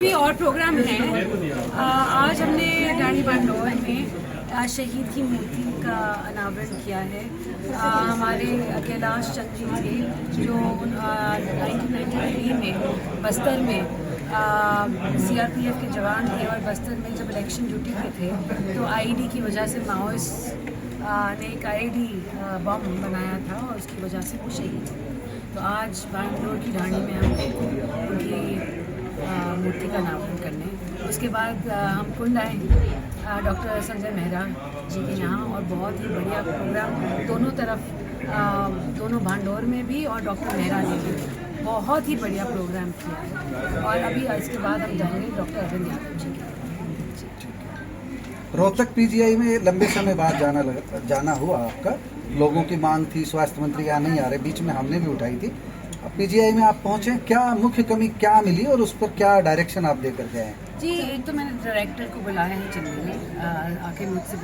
भी और प्रोग्राम हैं। आज हमने ढाणी बांडोर में शहीद की मूर्ति का अनावरण किया है। हमारे कैलाश चंद्र जी थे जो 1993 में बस्तर में सीआरपीएफ के जवान थे और बस्तर में जब इलेक्शन ड्यूटी पे थे तो आईडी की वजह से माओइस्ट ने एक आईडी बम बनाया था और उसकी वजह से वो शहीद थे। तो आज बांडोर की ढाणी में हम गए थे उनकी मूर्ति का अनावरण करने। उसके बाद हम कुंड आए डॉक्टर संजय मेहरा जी के यहाँ और बहुत ही बढ़िया प्रोग्राम दोनों तरफ, दोनों भांडोर में भी और डॉक्टर मेहरा ने भी बहुत ही बढ़िया प्रोग्राम किया है। और अभी इसके बाद हम जाएंगे डॉक्टर अरविंद यादव जी के। रोहतक पीजीआई में लंबे समय बाद जाना हुआ आपका, लोगों की मांग थी, स्वास्थ्य मंत्री यहाँ नहीं आ रहे, बीच में हमने भी उठाई थी। अब पीजीआई में आप पहुंचे, क्या मुख्य कमी क्या मिली और उस पर क्या डायरेक्शन आप देकर गए हैं? जी, एक तो मैंने डायरेक्टर को बुलाया है चंडीगढ़, आके मुझे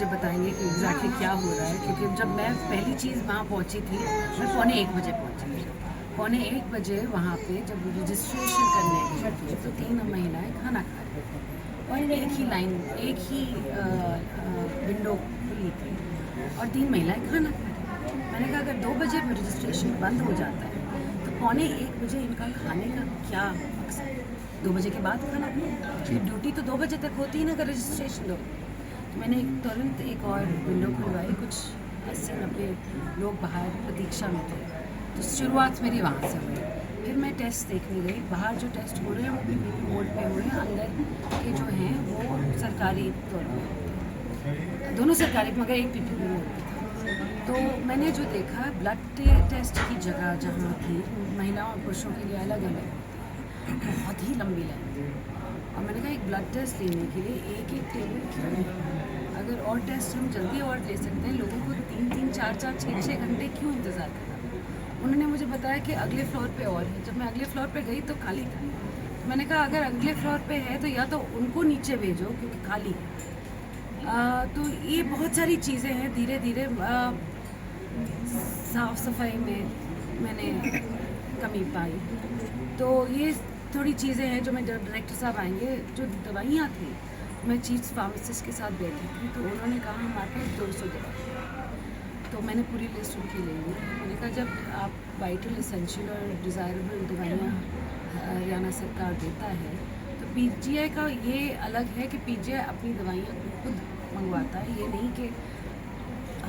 बताएंगे कि एग्जैक्टली क्या हो रहा है। क्योंकि जब मैं पहली चीज़ वहाँ पहुँची थी मैं 1:45 बजे पहुँची थी। 1:45 बजे वहाँ पे जब रजिस्ट्रेशन करने गई थी तो 3 महिलाएं खाना खा रही थी और एक ही लाइन, एक ही विंडो खुली थी और 3 महिलाएं खाना खा रही थी। मैंने कहा अगर 2 बजे रजिस्ट्रेशन बंद हो जाता है तो 1:45 बजे इनका खाने का क्या मकसद है? 2 बजे के बाद खाना, ड्यूटी तो 2 बजे तक होती है ना अगर रजिस्ट्रेशन दो। तो मैंने तुरंत एक और विंडो खुलवाई, कुछ 80-90 लोग बाहर प्रतीक्षा में थे। तो शुरुआत मेरी वहाँ से हुई। फिर मैं टेस्ट देखने गई, बाहर जो टेस्ट हो रहे हैं वो पीपीपी मोड पे हो रहे हैं, अंदर के जो हैं वो सरकारी तौर पर होते हैं, दोनों सरकारी मगर एक पीपीपी मोड पे था। तो मैंने जो देखा ब्लड टेस्ट की जगह जहाँ थी महिलाओं और पुरुषों के लिए अलग अलग होती है, बहुत ही लंबी लाइन थी। और मैंने कहा एक ब्लड टेस्ट लेने के लिए एक टेबल क्यों है? अगर और टेस्ट हम जल्दी और ले सकते हैं, लोगों को 3-3, 4-4, 6-6 घंटे क्यों इंतज़ार करना? उन्होंने मुझे बताया कि अगले फ्लोर पे और है। जब मैं अगले फ्लोर पे गई तो खाली था। तो मैंने कहा अगर अगले फ्लोर पे है तो या तो उनको नीचे भेजो क्योंकि खाली है। तो ये बहुत सारी चीज़ें हैं। धीरे धीरे साफ़ सफाई में मैंने कमी पाई। तो ये थोड़ी चीज़ें हैं जो मैं जब डायरेक्टर साहब आएंगे, जो दवाइयाँ थी मैं चीफ फार्मासिस्ट के साथ बैठी थी तो उन्होंने कहा हमारे पास 200 दवाई। तो मैंने पूरी लिस्ट उनकी ले ली। मैंने कहा जब आप वाइटल एसेंशियल और डिज़ायरेबल दवाइयाँ हरियाणा सरकार देता है तो पीजीआई का ये अलग है कि पीजीआई अपनी दवाइयाँ खुद मंगवाता है, ये नहीं कि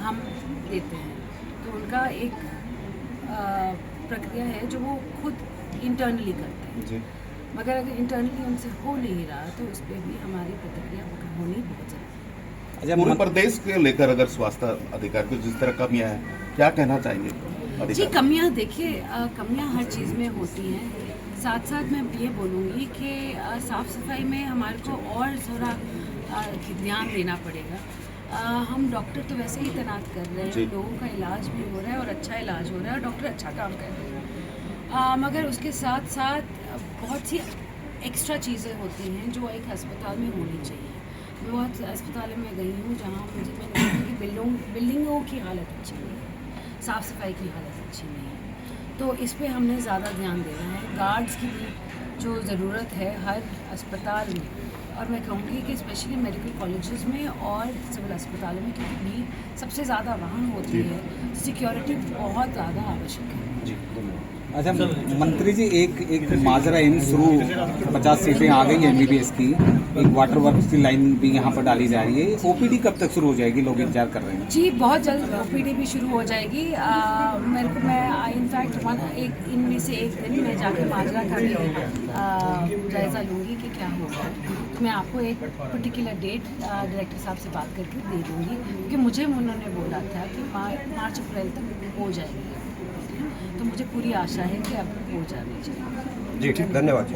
हम देते हैं। तो उनका एक प्रक्रिया है जो वो खुद इंटरनली करते हैं जी। मगर अगर इंटरनली उनसे हो नहीं रहा तो उस पर भी हमारी प्रतिक्रिया होनी बहुत ज़रूरी है। पूरे प्रदेश के लेकर अगर स्वास्थ्य अधिकारी को जिस तरह कमियां हैं, क्या कहना चाहेंगे? जी, कमियां देखिए, कमियां हर चीज़ में होती हैं। साथ साथ मैं ये बोलूँगी कि साफ़ सफाई में हमारे को और थोड़ा ध्यान देना पड़ेगा। हम डॉक्टर तो वैसे ही तैनात कर रहे हैं, लोगों का इलाज भी हो रहा है और अच्छा इलाज हो रहा है और डॉक्टर अच्छा काम कर रहे हैं। मगर उसके साथ साथ बहुत सी एक्स्ट्रा चीज़ें होती हैं जो एक अस्पताल में होनी चाहिए। मैं बहुत अस्पतालों में गई हूँ जहाँ मैंने देखा कि बिल्डिंगों की हालत अच्छी नहीं है, साफ़ सफाई की हालत अच्छी नहीं है। तो इस पे हमने ज़्यादा ध्यान देना है। गार्ड्स की भी जो ज़रूरत है हर अस्पताल में, और मैं कहूँगी कि स्पेशली मेडिकल कॉलेजेस में और सिविल अस्पतालों में, क्योंकि भीड़ सबसे ज़्यादा वहाँ होती है, सिक्योरिटी बहुत ज़्यादा आवश्यक है। अच्छा मंत्री जी, एक माजरा इन शुरू 50 सीटें आ गई एमबीबीएस की, एक वाटर वर्क्स की लाइन भी यहाँ पर डाली जा रही है। ओपीडी कब तक शुरू हो जाएगी? लोग इंतजार कर रहे हैं। जी, बहुत जल्द ओपीडी भी शुरू हो जाएगी। मैं इनफैक्ट इनमें से एक दिन मैं जाके माजरा का भी जायज़ा लूँगी कि क्या होगा। तो मैं आपको एक पर्टिकुलर डेट डायरेक्टर साहब से बात करके दे दूँगी, क्योंकि मुझे उन्होंने बोला था कि मार्च अप्रैल तक हो जाएगी। तो मुझे पूरी आशा है कि अब हो जानी चाहिए। जी ठीक, धन्यवाद।